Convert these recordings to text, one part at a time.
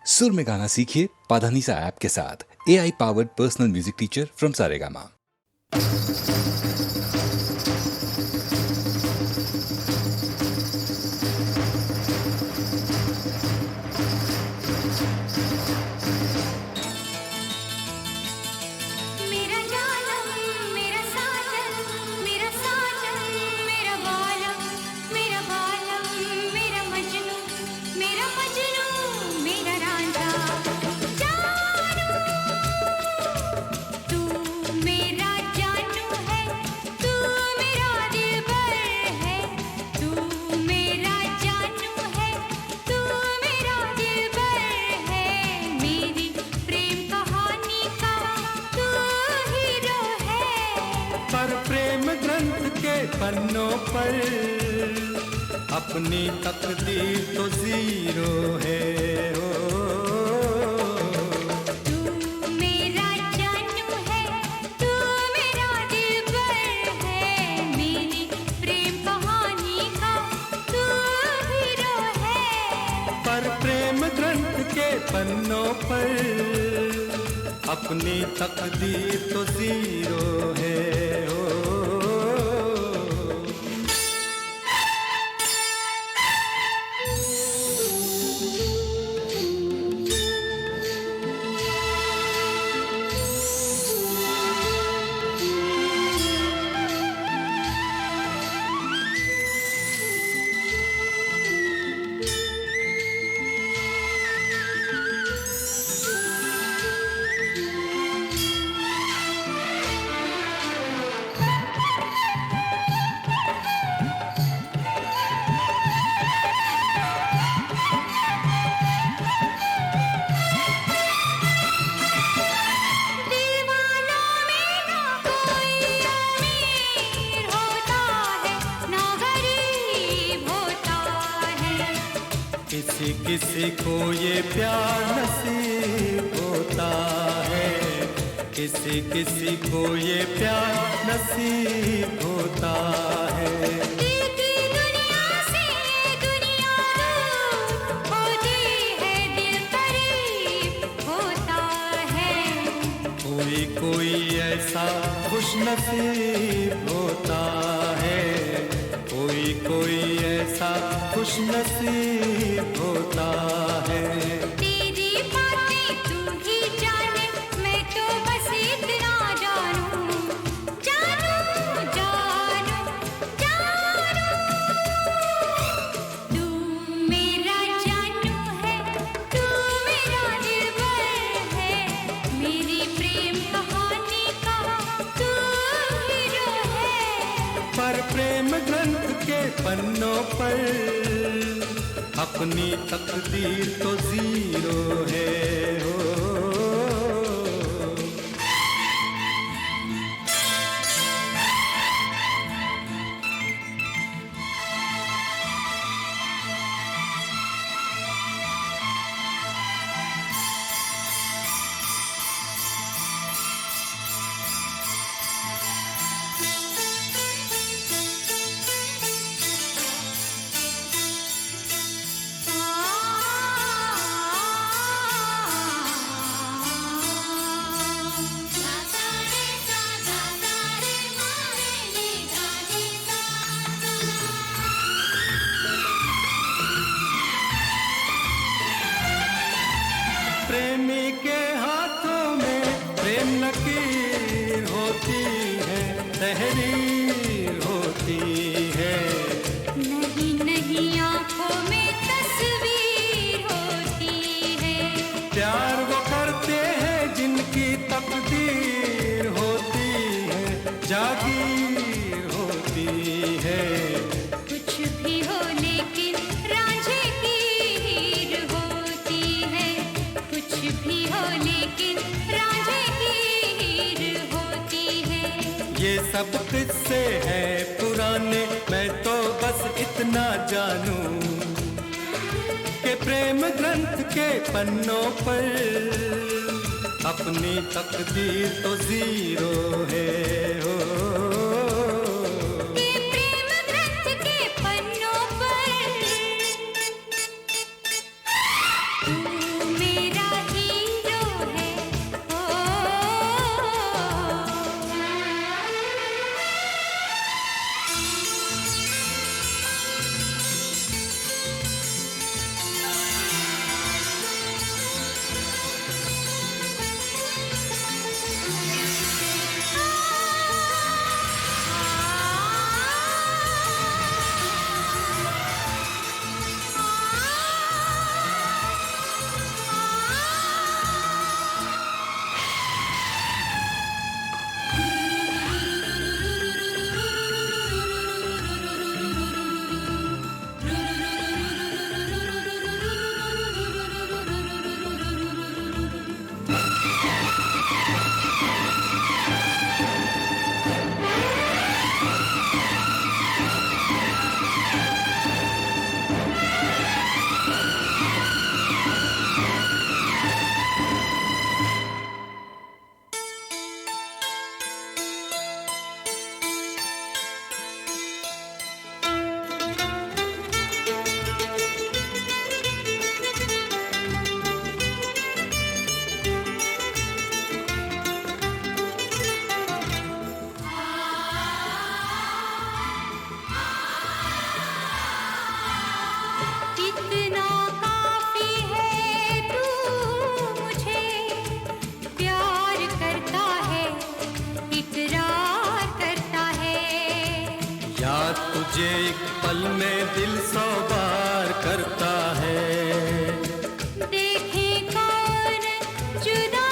सुर में गाना सीखिए पाधानीसा ऐप के साथ। AI powered personal music teacher from Saregama. पन्नों पर अपनी तकदीर तो जीरो है। तू मेरा जानू है, तू मेरा दिलबर है, मेरी प्रेम कहानी का तू हीरो है। पर प्रेम ग्रंथ के पन्नों पर अपनी तकदीर तो जीरो है। किसी किसी को ये प्यार नसीब होता है, किसी किसी को ये प्यार नसीब होता है। दुनिया से दुनिया दूर होती है, दिल करीब होता है। कोई कोई ऐसा खुश नसीब होता है, कोई कोई ऐसा खुश नसीब होता है। तेरी बातें तू ही जाने, मैं तो बस इतना जानू, जानू जानू जानू। तू मेरा जानू है, तू मेरा दिलबर है, मेरी प्रेम कहानी का तू हीरो है। पर प्रेम ग्रंथ के पन्नों पर अपनी तकदीर तो जीरो है। प्रेमी के हाथों में प्रेम लकीर होती है, तहरीर होती है। नहीं नहीं आंखों में तस्वीर होती है। प्यार वो करते हैं जिनकी तकदीर होती है, जागीर होती है। कुछ भी हो लेकिन रांझे की हीर होती है, कुछ भी हो लेकिन रांझे की हीर होती है। ये सब किस्से हैं पुराने, मैं तो बस इतना जानूं कि प्रेम ग्रंथ के पन्नों पर अपनी तकदीर तो जीरो है। प्रेम ग्रंथ के पन्नों पर तू ये एक पल में दिल 100 बार करता है। देखे कौन जुदा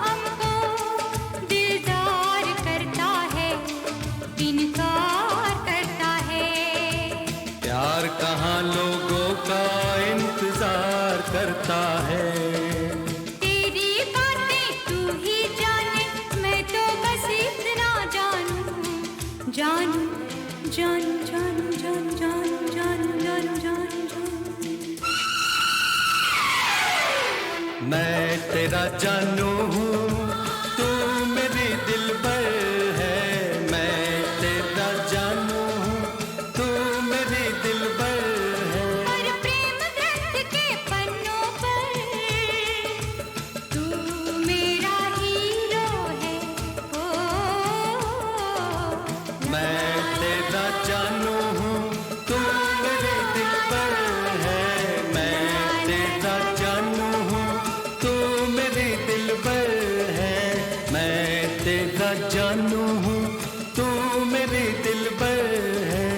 हमको दिलदार करता है, इनकार करता है। प्यार कहाँ लोगों का इंतजार करता है। तेरी बातें तू ही जाने, मैं तो बस इतना जानूं, जानूं, जानूं, जानूं, जानूं, जानूं, जानूं, जानूं, जानूं, जानूं। मैं तेरा जानू हूँ, तू मेरी दिलबर है। मैं तेरा जानू हूँ, तू मेरी दिलबर है। और प्रेम ग्रंथ के पन्नों पर तू मेरा हीरो है। ओ मैं तेरा जानू हूँ, तू मेरी दिलबर है। मैं तेरा जानू हूँ, तू मेरी दिलबर है। मैं तेरा जानू हूँ, तू मेरी दिलबर है।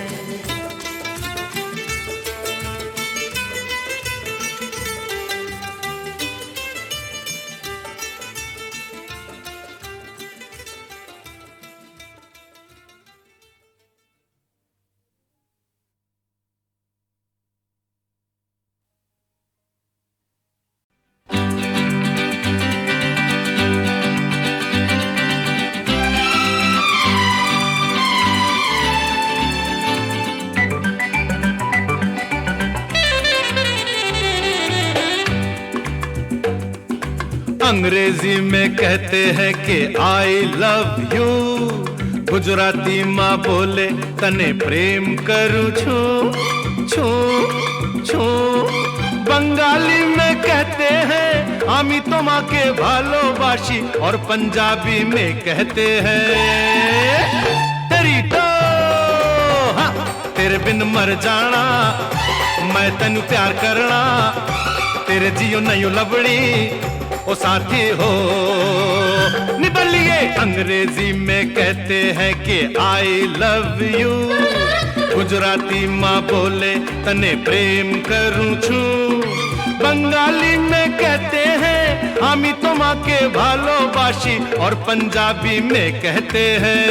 अंग्रेजी में कहते हैं कि आई लव यू, गुजराती माँ बोले तने प्रेम करूँ छू छू छू, बंगाली में कहते हैं आमी তোমাকে ভালোবাসি, और पंजाबी में कहते हैं तेरी तो हाँ, तेरे बिन मर जाना, मैं तेनू प्यार करना, तेरे जियो नहीं लबड़ी ओ साथी हो निबलिए। अंग्रेजी में कहते हैं कि आई लव यू, गुजराती माँ बोले तने प्रेम करूँ छू, बंगाली में कहते हैं आमी তোমাকে ভালোবাসি, और पंजाबी में कहते हैं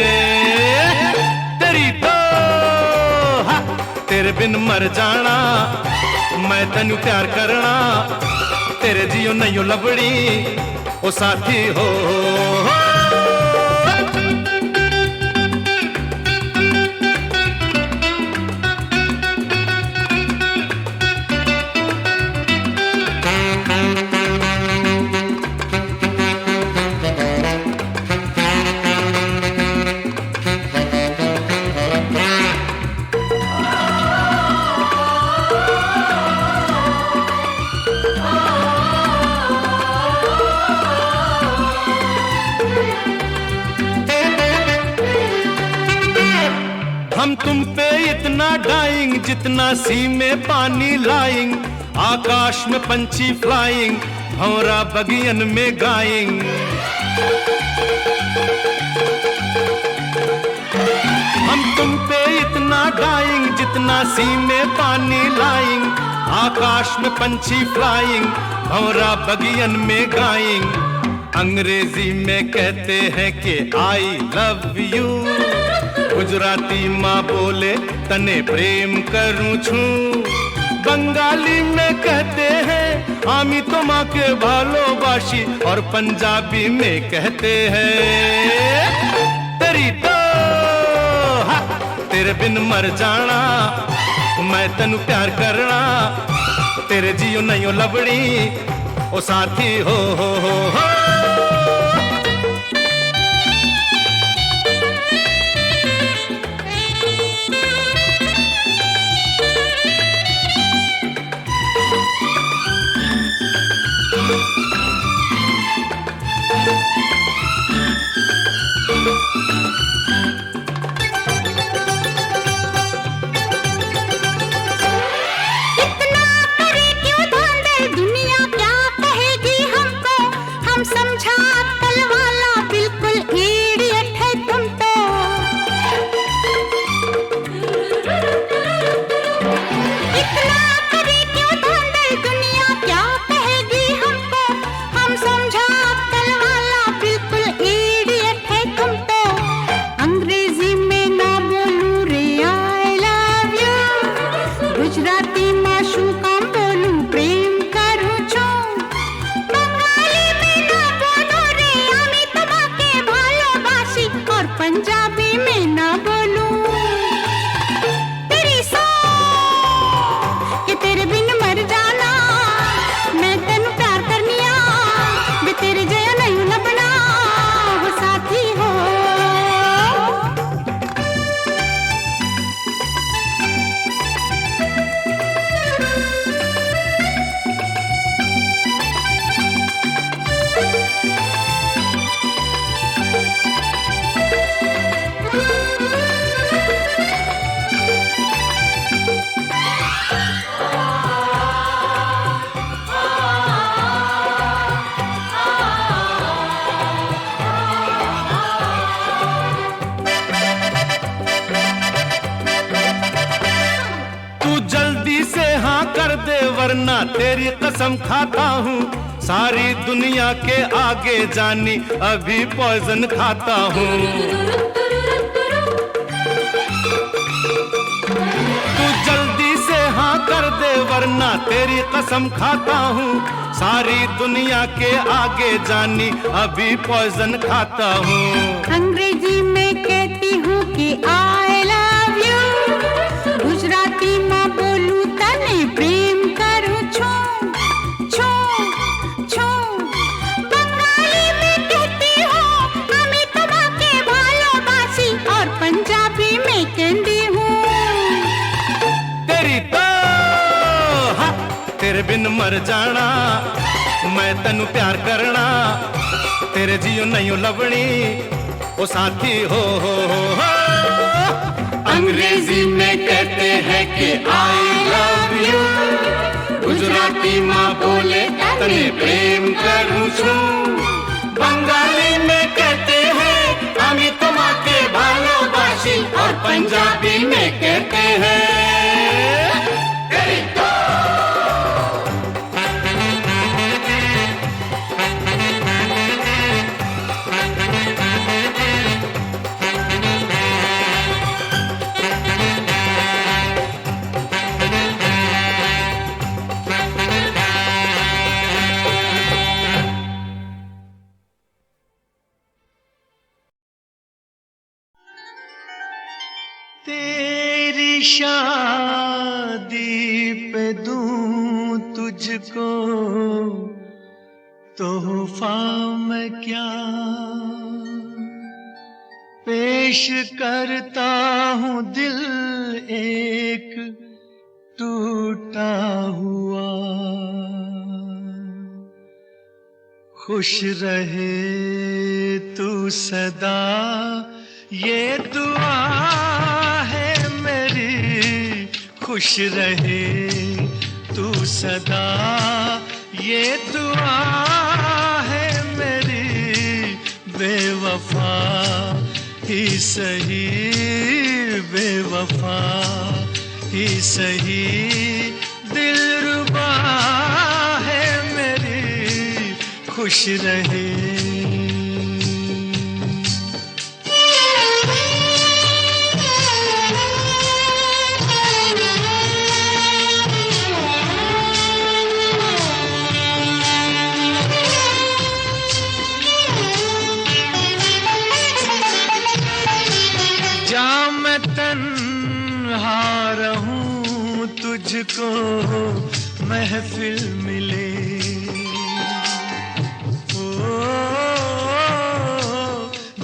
तेरी तो हाँ, तेरे बिन मर जाना, मैं तेनू प्यार करना, तेरे जियो नहीं लबड़ी ओ साथी हो। हम तुम पे इतना डाइंग जितना सी में पानी लाइंग, आकाश में पंछी फ्लाइंग, भंवरा बगियन में गाइंग। हम तुम पे इतना डाइंग जितना सी में पानी लाइंग, आकाश में पंछी फ्लाइंग, भंवरा बगियन में गाइंग। अंग्रेजी में कहते हैं कि आई लव यू, गुजराती माँ बोले तने प्रेम करूँ छू, बंगाली में कहते हैं आमी তোমাকে ভালোবাসি, और पंजाबी में कहते हैं तेरी तो हाँ, तेरे बिन मर जाना, मैं तेनू प्यार करना, तेरे जियो नहीं लबड़ी ओ साथी हो। वरना तेरी कसम खाता हूँ, सारी दुनिया के आगे जानी अभी पॉइजन खाता हूँ। तू जल्दी से हाँ कर दे वरना तेरी कसम खाता हूँ, सारी दुनिया के आगे जानी अभी पॉइजन खाता हूँ। अंग्रेजी में कहती हूँ कि आई लव यू, गुजराती में बोलूं तने प्रेम करूं छो छो छो, बंगाली में कहती हूँ हमें तुम्हारे भालोबासी, और पंजाबी में कहती हूँ तेरी तो हाँ, तेरे बिन मर जाना, मैं तनु प्यार करना, तेरे जियो नहीं लवणी ओ साथी हो। अंग्रेजी में कहते हैं कि आई लव यू, गुजराती माँ बोले तने प्रेम करूं छू, बंगाली में कहते हैं हमें तुम्हारे भालोबासी, और पंजाबी में कहते हैं तेरी तो। तेरी शादी पे दूं तुझको तोहफा मैं क्या, पेश करता हूँ दिल एक टूटा हुआ, खुश रहे तू सदा ये दुआ है मेरी, खुश रहे तू सदा ये दुआ है मेरी, बेवफा ही सही, बेवफा ही सही, दिलरुबा है मेरी, खुश रहे। तुझको महफिल मिले, ओ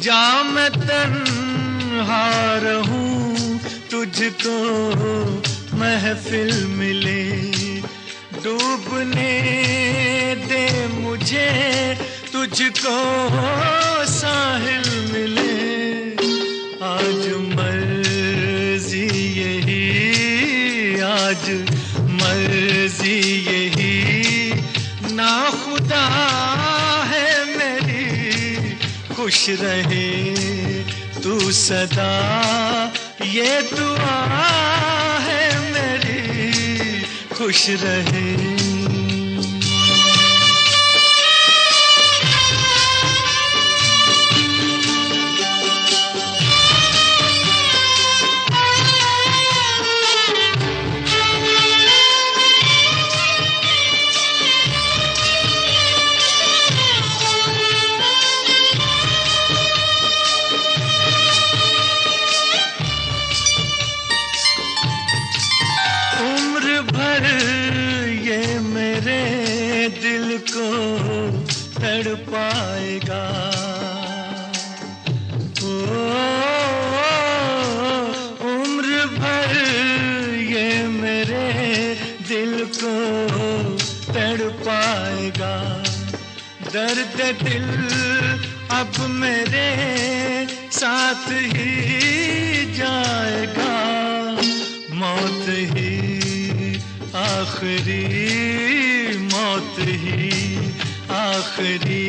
जा मैं तन्हा रहूं तुझको महफिल मिले, डूबने दे मुझे तुझको साहिल मिले, आज मर्जी यही, आज मर्जी यही, ना खुदा है मेरी, खुश रहे तू सदा ये दुआ है मेरी, खुश रहे। पाएगा ओ उम्र भर ये मेरे दिल को तड़ पाएगा, दर्द दिल अब मेरे साथ ही जाएगा, मौत ही आखिरी, मौत ही आखिरी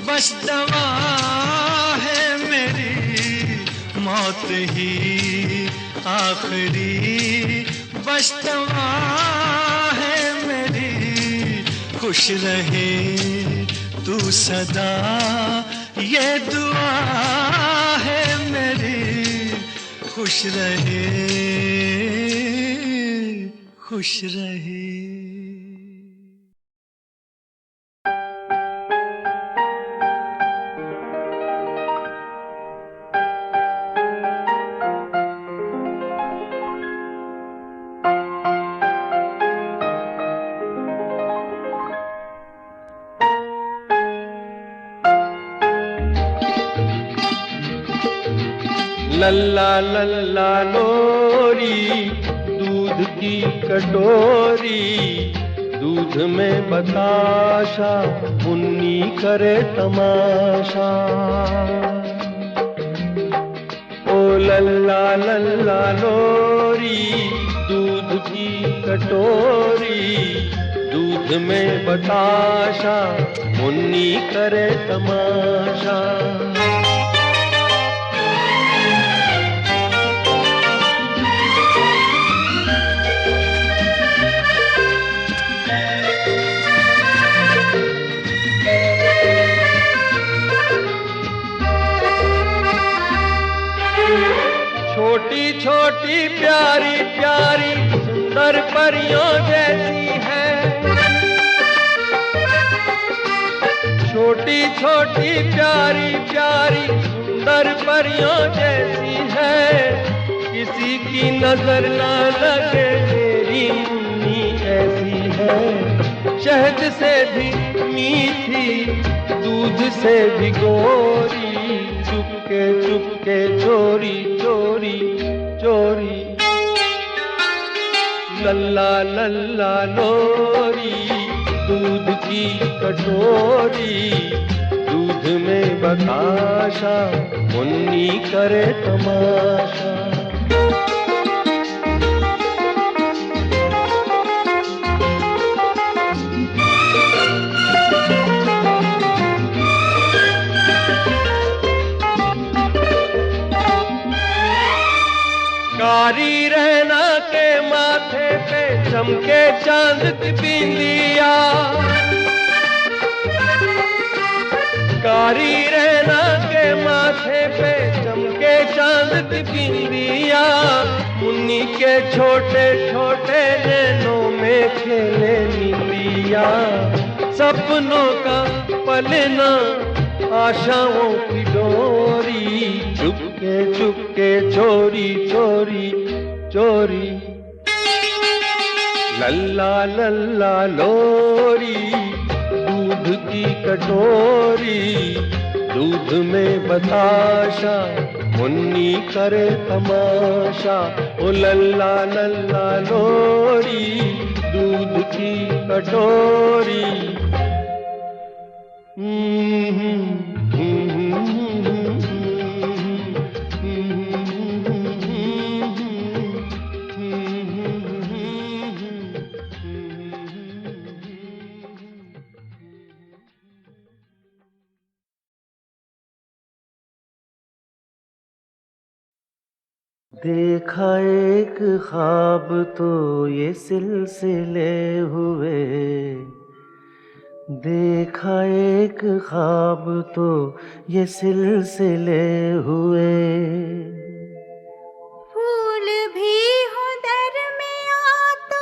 बस दवा है मेरी, मौत ही आखिरी बस दवा है खुश रहे तू सदा, ये दुआ है मेरी। खुश रहे, खुश रहे। लल्ला लल्ला लोरी, दूध की कटोरी, दूध में बताशा, मुन्नी करे तमाशा। ओ लल्ला लल्ला लोरी, दूध की कटोरी, दूध में बताशा, मुन्नी करे तमाशा। छोटी छोटी प्यारी प्यारी सुंदर परियों जैसी है, छोटी छोटी प्यारी प्यारी सुंदर परियों जैसी है। किसी की नजर न लगे मेरी मुन्नी ऐसी है। शहद से भी मीठी, दूध से भी गोरी, चुपके चुपके चोरी चोरी चोरी। लल्ला लल्ला लोरी, दूध की कटोरी, दूध में बताशा, मुन्नी करे तमाशा। कारी रहना के माथे पे चमके चांद की बिंदिया, कारी रहना के माथे पे चमके चांद की बिंदिया। मुन्नी के छोटे छोटे नैनों में खेले निंदिया। सपनों का पलना, आशाओं की डोरी, चुपके चुपके चोरी चोरी चोरी। लल्ला लल्ला लोरी, दूध की कटोरी, दूध में बताशा, मुन्नी करे तमाशा। ओ लल्ला लल्ला लोरी, दूध की कटोरी। देखा एक ख्वाब तो ये सिलसिले हुए, देखा एक ख्वाब तो ये सिलसिले हुए। फूल भी हो दरमियां तो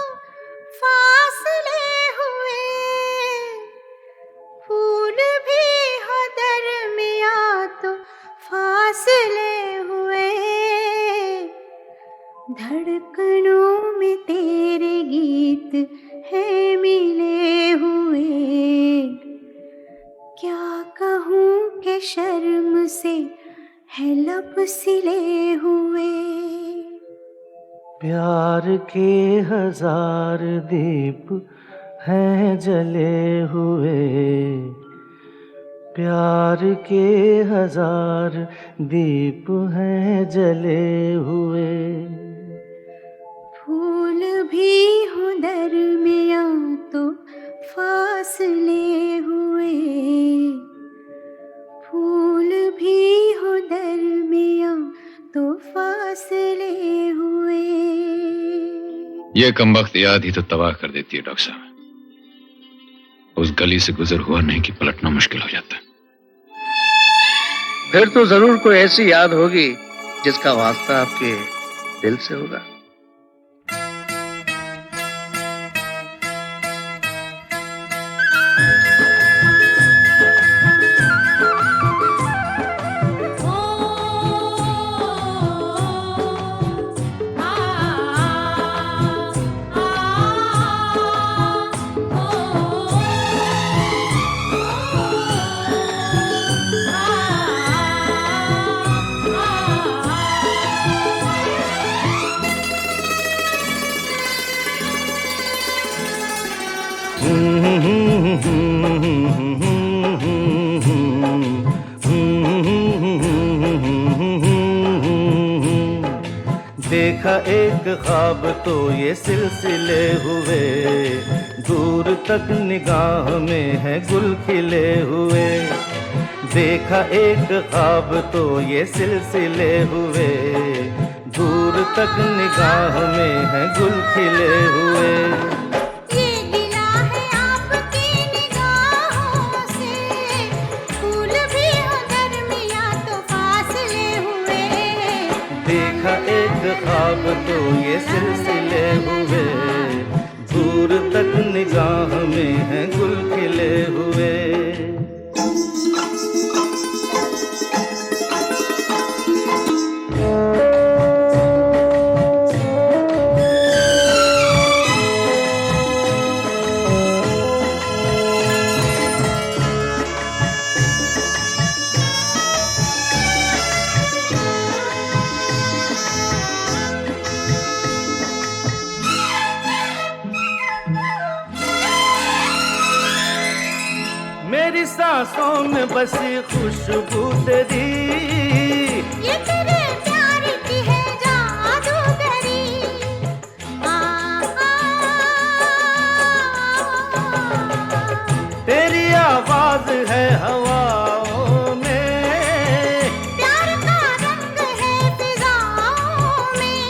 फासले हुए, फूल भी हो दरमियां तो फासले हुए। धड़कनों में तेरे गीत है मिले हुए। क्या कहूँ कि शर्म से है लब सिले हुए। प्यार के हजार दीप हैं जले हुए, प्यार के हजार दीप हैं जले हुए। फूल भी हो दरमियां तो फासले हुए, फूल भी हो दरमियां तो फासले हुए। ये कमबख्त याद ही तो तबाह कर देती है डॉक्टर साहब। उस उस गली से गुजर हुआ नहीं कि पलटना मुश्किल हो जाता है। फिर तो जरूर कोई ऐसी याद होगी जिसका वास्ता आपके दिल से होगा। देखा एक ख्वाब तो ये सिलसिले हुए, दूर तक निगाह में है गुल खिले हुए। देखा एक ख्वाब तो ये सिलसिले हुए, दूर तक निगाह में है गुल खिले हुए। ये गिला है आपकी निगाहों से, फूल भी हो दरमियां तो फासले हुए। देखा एक ख्वाब तो ये सिलसिले हुए, दूर तक निगाह में है गुल खिले हुए। मेरी सांसों में बसी खुशबू तेरी, ये तेरे प्यार की है जादूगरी। आ, तेरी आवाज है हवाओं में, प्यार का रंग है फिजाओं में।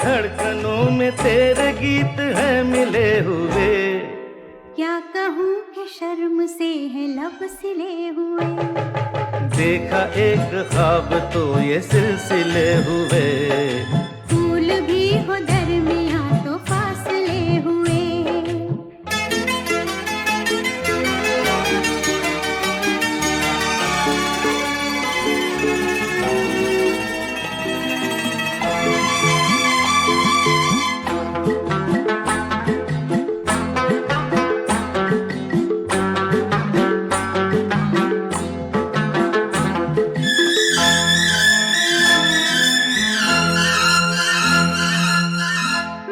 धड़कनों में तेरे गीत है मिले हुए। क्या कहूँ कि शर्म से है लब सिले हुए। देखा एक ख्वाब तो ये सिलसिले हुए, फूल भी हो दरमियां तो फासले हुए।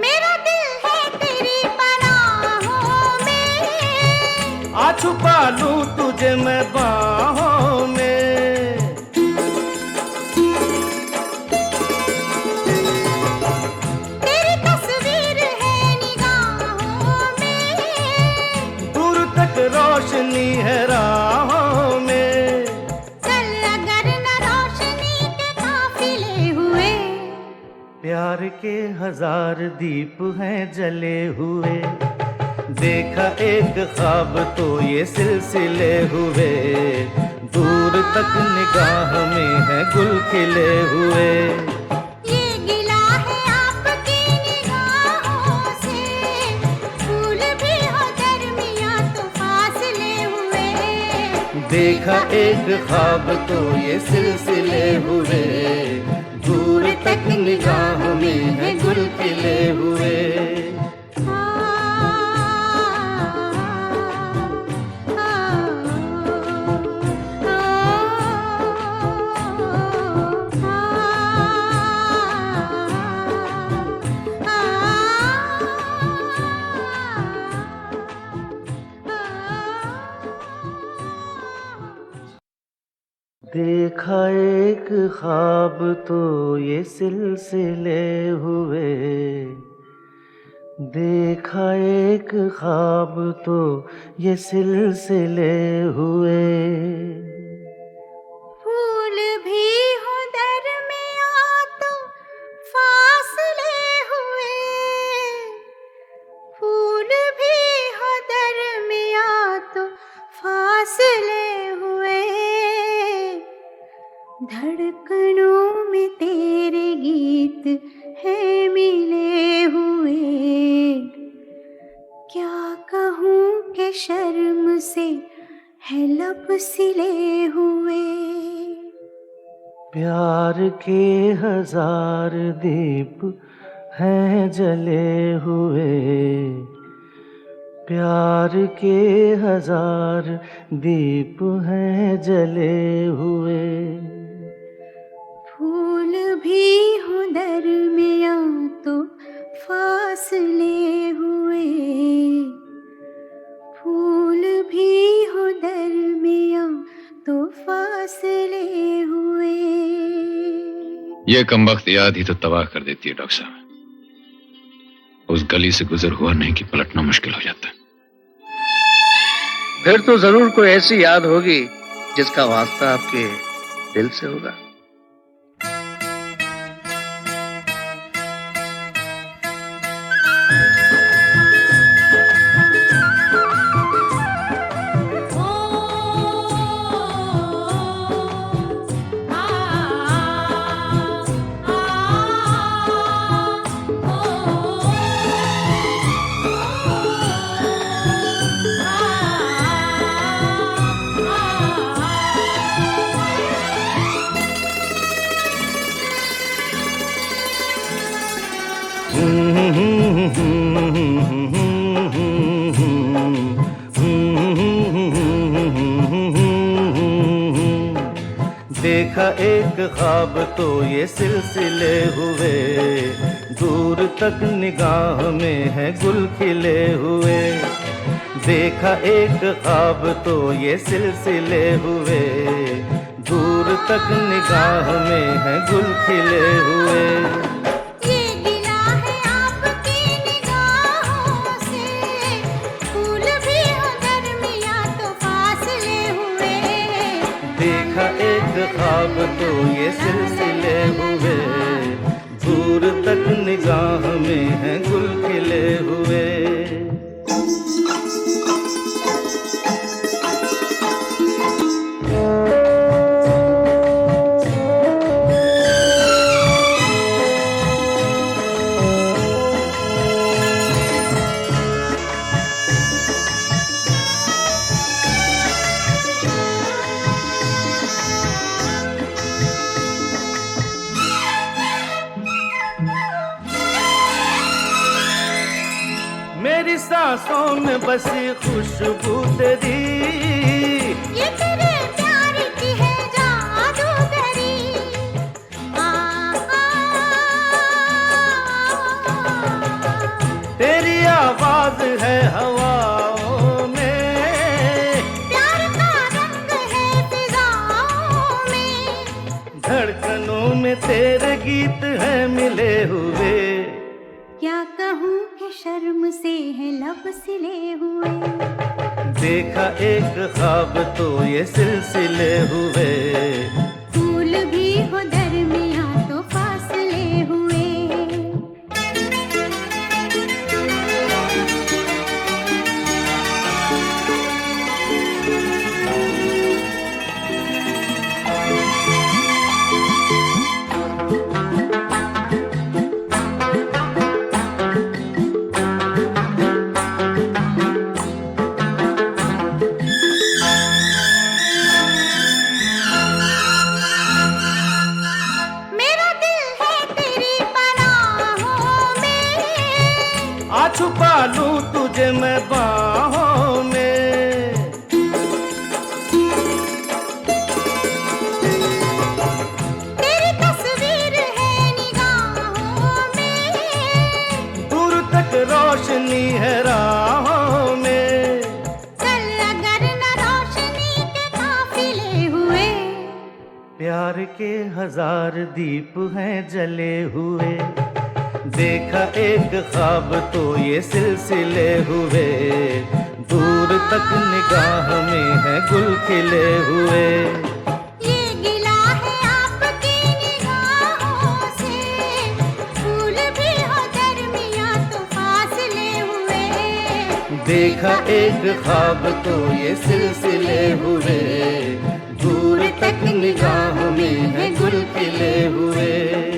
मेरा दिल है तेरी पनाहों में, आ छुपा लूं तुझे मैं बाहों में। तेरी तस्वीर है निगाहों में। दूर तक रोशनी है राहों में। चल अगर न रोशनी के काफिले हुए। प्यार के हजार दीप हैं जले हुए। देखा एक ख्वाब तो ये सिलसिले हुए, दूर तक निगाह में है गुल खिले हुए। ये गिला है आपकी निगाहों से, फूल भी हो दरमियां तो फासले हुए। देखा एक ख्वाब तो ये सिलसिले हुए, दूर तक निगाह में है गुल खिले हुए। देखा एक ख्वाब तो ये सिलसिले हुए, देखा एक ख्वाब तो ये सिलसिले हुए। फूल भी हो दरमियां तो फासले हुए। फूल भी हो दरमियां फासले हुए, धड़कनों में तेरे गीत है मिले हुए। क्या कहूँ कि शर्म से है लब सिले हुए। प्यार के हजार दीप हैं जले हुए, प्यार के हजार दीप हैं जले हुए। फूल भी हो दरमिया तो फासले हुए, फूल भी हो दरमिया तो फासले हुए। ये कमबख्त याद ही तो तबाह कर देती है डॉक्टर साहब। उस गली से गुजर हुआ नहीं कि पलटना मुश्किल हो जाता है। फिर तो जरूर कोई ऐसी याद होगी जिसका वास्ता आपके दिल से होगा। देखा एक ख्वाब तो ये सिलसिले हुए, दूर तक निगाह में है गुल खिले हुए। देखा एक ख्वाब तो ये सिलसिले हुए, दूर तक निगाह में है गुल खिले हुए। ये गिला है आपकी निगाहों से, फूल भी हो दरमिया तो फासले हुए। देखा एक ख्वाब तो ये सिलसिले हुए, दूर तक निगाह में है गुल खिले हुए। मेरी सांसों में बसी खुशबू तेरी, ये तेरे प्यार की है जादूगरी। तेरी आवाज है हवाओं में, प्यार का रंग है फिजाओं में। धड़कनों में तेरे गीत हैं मिले हुए। क्या कहूँ कि शर्म से है लब सिले हुए। देखा एक ख्वाब तो ये सिलसिले हुए, फूल भी हो दरमिया तो फासले हुए। मेरा दिल है तेरी पनाहों में, आ छुपा लूं तुझे मैं बाहों में। तेरी तस्वीर है निगाहों में। दूर तक रोशनी है राहों में। चल अगर न रोशनी के काफिले हुए। प्यार के हजार दीप हैं जले हुए। देखा एक ख्वाब तो ये सिलसिले हुए, दूर तक निगाह में है गुल खिले हुए। ये गिला है आपकी निगाहों से, फूल भी हो दरमिया तो फासले हुए। देखा एक ख्वाब तो ये सिलसिले हुए, दूर तक निगाह में है गुल खिले हुए।